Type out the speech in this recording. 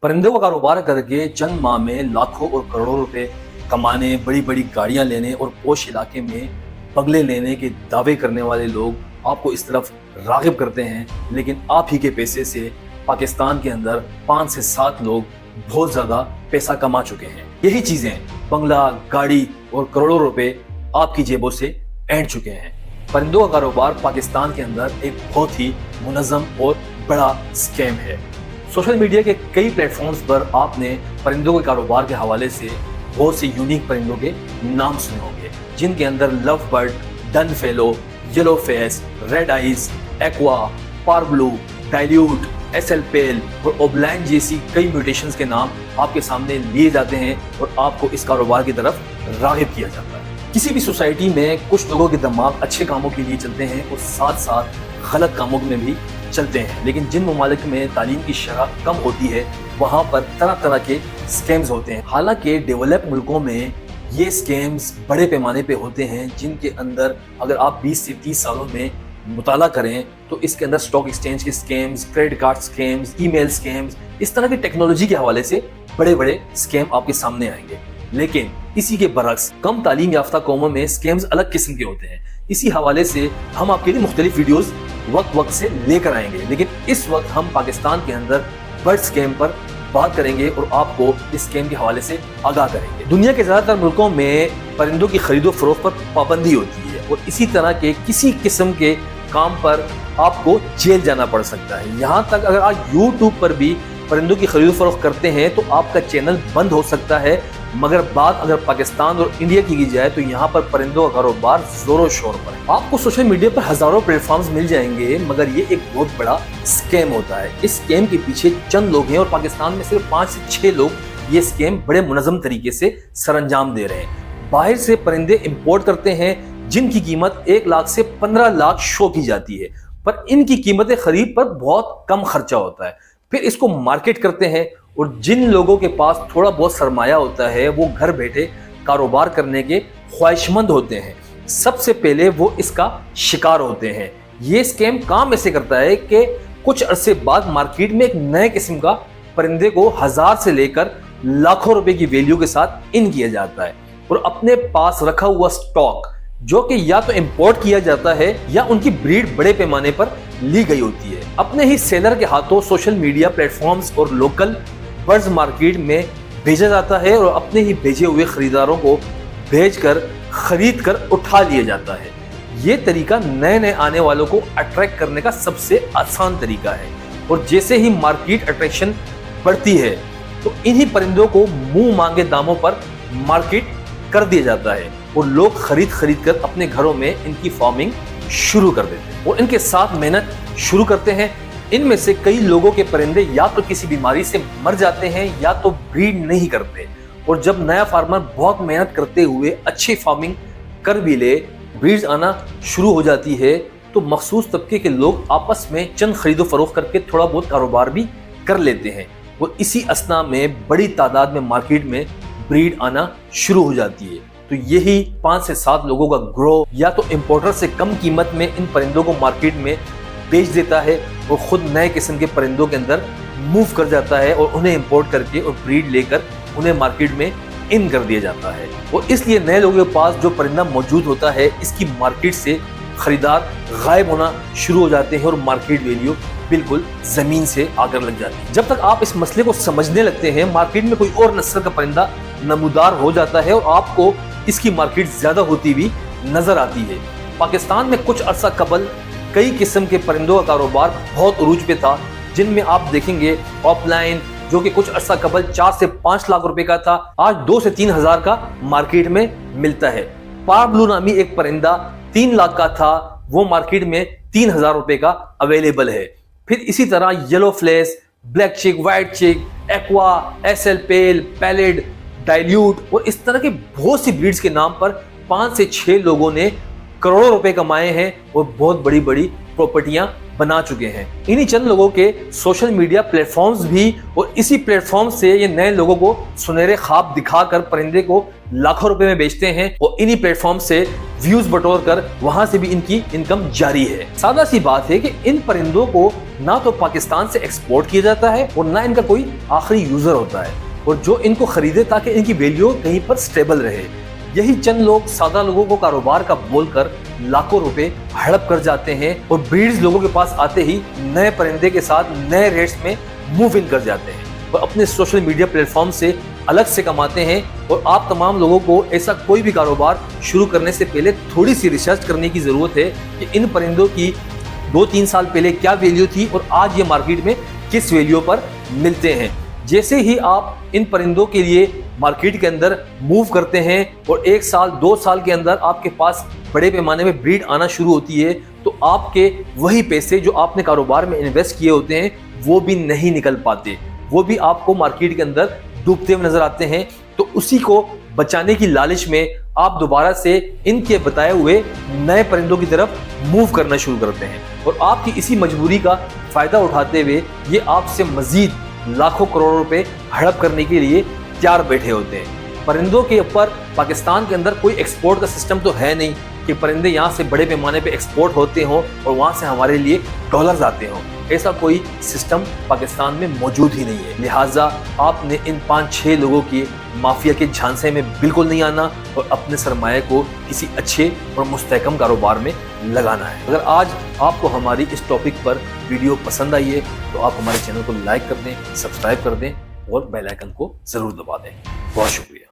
परिंदों का कारोबार करके चंद माह में लाखों और करोड़ों रुपए कमाने, बड़ी बड़ी गाड़ियां लेने और पोश इलाके में बंगले लेने के दावे करने वाले लोग आपको इस तरफ राग़िब करते हैं, लेकिन आप ही के पैसे से पाकिस्तान के अंदर 5 से 7 लोग बहुत ज़्यादा पैसा कमा चुके हैं। यही चीज़ें बंगला, गाड़ी और करोड़ों रुपए आपकी जेबों से ऐंठ चुके हैं। परिंदों का कारोबार पाकिस्तान के अंदर एक बहुत ही मुनज़्ज़म और बड़ा स्कैम है। सोशल मीडिया के कई प्लेटफॉर्म्स पर आपने परिंदों के कारोबार के हवाले से बहुत से यूनिक परिंदों के नाम सुने होंगे, जिनके अंदर love bird, dun fallow, yellow face, red eyes, aqua, parblue, dilute, SL pale और ओबलैंड जैसी कई म्यूटेशंस के नाम आपके सामने लिए जाते हैं और आपको इस कारोबार की तरफ राग़िब किया जाता है। किसी भी सोसाइटी में कुछ लोगों के दिमाग अच्छे कामों के लिए चलते हैं और साथ साथ गलत कामों में भी चलते हैं, लेकिन जिन ममालिक में तालीम की शरह कम होती है वहाँ पर तरह तरह के स्कैम्स होते हैं। हालांकि डेवलप मुल्कों में ये स्कैम्स बड़े पैमाने पे होते हैं, जिनके अंदर अगर आप 20 से 30 सालों में मुताला करें तो इसके अंदर स्टॉक एक्सचेंज के scams, credit card scams, email scams, इस तरह की टेक्नोलॉजी के हवाले से बड़े बड़े स्कैम आपके सामने आएंगे। लेकिन इसी के बरक्स कम तालीम याफ्ता कौमों में स्कैम्स अलग किस्म के होते हैं। इसी हवाले से हम आपके लिए मुख्तलिफ वीडियोस वक्त से लेकर आएंगे, लेकिन इस वक्त हम पाकिस्तान के अंदर बर्ड स्कैम पर बात करेंगे और आपको इस स्कैम के हवाले से आगाह करेंगे। दुनिया के ज़्यादातर मुल्कों में परिंदों की खरीदो फरोख्त पर पाबंदी होती है और इसी तरह के किसी किस्म के काम पर आपको जेल जाना पड़ सकता है। यहाँ तक अगर आप यूट्यूब पर भी परिंदों की खरीदो फरोख्त करते हैं तो आपका चैनल बंद हो सकता है। मगर बात अगर पाकिस्तान और इंडिया की जाए तो यहाँ पर परिंदों का कारोबार जोरों शोर पर है। आपको सोशल मीडिया पर हजारों प्लेटफॉर्म्स मिल जाएंगे, मगर ये एक बहुत बड़ा स्कैम होता है। इस स्कैम के पीछे चंद लोग हैं और पाकिस्तान में सिर्फ 5 से 6 लोग ये स्कैम बड़े मुनज़्ज़म तरीके से सरअंजाम दे रहे हैं। बाहर से परिंदे इंपोर्ट करते हैं, जिनकी कीमत 1 लाख से 15 लाख शो की जाती है, पर इनकी कीमतें खरीद पर बहुत कम खर्चा होता है। फिर इसको मार्केट करते हैं और जिन लोगों के पास थोड़ा बहुत सरमाया होता है वो घर बैठे कारोबार करने के ख्वाहिशमंद होते हैं, सबसे पहले वो इसका शिकार होते हैं। ये स्कैम काम ऐसे करता है कि कुछ अरसे बाद मार्केट में एक नए किस्म का परिंदे को 1000 से लेकर लाखों रुपए की वैल्यू के साथ इन किया जाता है और अपने पास रखा हुआ स्टॉक, जो कि या तो इंपोर्ट किया जाता है या उनकी ब्रीड बड़े पैमाने पर ली गई होती है, अपने ही सेलर के हाथों सोशल मीडिया प्लेटफॉर्म्स और लोकल बर्ड्स मार्केट में भेजा जाता है और अपने ही भेजे हुए खरीदारों को भेजकर खरीद कर उठा लिया जाता है। ये तरीका नए नए आने वालों को अट्रैक्ट करने का सबसे आसान तरीका है और जैसे ही मार्केट अट्रैक्शन बढ़ती है तो इन्हीं परिंदों को मुंह मांगे दामों पर मार्केट कर दिया जाता है और लोग खरीद कर अपने घरों में इनकी फार्मिंग शुरू कर देते हैं और इनके साथ मेहनत शुरू करते हैं। इनमें से कई लोगों के परिंदे या तो किसी बीमारी से मर जाते हैं या तो ब्रीड नहीं करते और जब नया फार्मर बहुत मेहनत करते हुए अच्छी फार्मिंग कर भी ले, ब्रीड्स आना शुरू हो जाती है तो मखसूस तबके के लोग आपस में चंद खरीदो फरोख्त करके थोड़ा बहुत कारोबार भी कर लेते हैं और इसी असना में बड़ी तादाद में मार्केट में ब्रीड आना शुरू हो जाती है। तो यही 5 से 7 लोगों का ग्रोह या तो इंपोर्टर से कम कीमत में इन परिंदों को मार्केट में बेच देता है और खुद नए किस्म के परिंदों के अंदर मूव कर जाता है और उन्हें इंपोर्ट करके और ब्रीड लेकर उन्हें मार्केट में इन कर दिया जाता है और इसलिए नए लोगों के पास जो परिंदा मौजूद होता है इसकी मार्केट से खरीदार गायब होना शुरू हो जाते हैं और मार्केट वैल्यू बिल्कुल जमीन से आकर लग जाती है। जब तक आप इस मसले को समझने लगते हैं, मार्केट में कोई और नस्ल का परिंदा नमूदार हो जाता है और आपको इसकी मार्केट ज्यादा होती हुई नजर आती है। पाकिस्तान में कुछ अरसा कबल कई किस्म के परिंदों का कारोबार बहुत उरूज पे था, जिनमें आप देखेंगे ऑफलाइन, जो कि कुछ अरसा कबल 4 से 5 लाख रुपए का था, आज 2 से 3 हजार का मार्केट में मिलता है। पारब्लू नामी एक परिंदा 3 लाख का था, वो मार्केट में 3000 रुपए का अवेलेबल है। फिर इसी तरह येलो फ्लेस, ब्लैक चिक, व्हाइट चिक, एक्वा, एसएल पेल, पैलेड, डाइल्यूट और इस तरह के बहुत सी ब्रीड्स के नाम पर 5 से 6 लोगों ने करोड़ों रुपए कमाए हैं और बहुत बड़ी बड़ी प्रॉपर्टियां बना चुके हैं। इन्हीं चंद लोगों के सोशल मीडिया प्लेटफॉर्म्स भी, और इसी प्लेटफॉर्म से ये नए लोगों को सुनहरे ख्वाब दिखाकर परिंदे को लाखों रुपए में बेचते हैं, और इन्हीं प्लेटफॉर्म से व्यूज बटोर कर वहां से भी इनकी इनकम जारी है। सादा सी बात है कि इन परिंदों को ना तो पाकिस्तान से एक्सपोर्ट किया जाता है और ना इनका कोई आखिरी यूजर होता है, और जो इनको खरीदे ताकि इनकी वैल्यू कहीं पर स्टेबल रहे। यही चंद लोग सादा लोगों को कारोबार का बोलकर लाखों रुपए हड़प कर जाते हैं, और ब्रीड्स लोगों के पास आते ही नए परिंदे के साथ नए रेट्स में मूव इन कर जाते हैं और अपने सोशल मीडिया प्लेटफॉर्म से अलग से कमाते हैं। और आप तमाम लोगों को ऐसा कोई भी कारोबार शुरू करने से पहले थोड़ी सी रिसर्च करने की जरूरत है कि इन परिंदों की 2-3 साल पहले क्या वैल्यू थी और आज ये मार्केट में किस वैल्यू पर मिलते हैं। जैसे ही आप इन परिंदों के लिए मार्केट के अंदर मूव करते हैं और 1 साल 2 साल के अंदर आपके पास बड़े पैमाने में ब्रीड आना शुरू होती है, तो आपके वही पैसे जो आपने कारोबार में इन्वेस्ट किए होते हैं वो भी नहीं निकल पाते, वो भी आपको मार्केट के अंदर डूबते हुए नजर आते हैं। तो उसी को बचाने की लालच में आप दोबारा से इनके बताए हुए नए परिंदों की तरफ मूव करना शुरू करते हैं, और आपकी इसी मजबूरी का फायदा उठाते हुए ये आपसे मजीद लाखों करोड़ों रुपए हड़प करने के लिए तैयार बैठे होते हैं। परिंदों के ऊपर पाकिस्तान के अंदर कोई एक्सपोर्ट का सिस्टम तो है नहीं कि परिंदे यहाँ से बड़े पैमाने पे एक्सपोर्ट होते हों और वहाँ से हमारे लिए डॉलर्स आते हों। ऐसा कोई सिस्टम पाकिस्तान में मौजूद ही नहीं है। लिहाजा आपने इन 5-6 लोगों के माफिया के झांसे में बिल्कुल नहीं आना और अपने सरमाए को किसी अच्छे और मुस्तहकम कारोबार में लगाना है। अगर आज आपको हमारी इस टॉपिक पर वीडियो पसंद आई है तो आप हमारे चैनल को लाइक कर दें, सब्सक्राइब कर दें और बेल आइकन को जरूर दबा दें। बहुत शुक्रिया।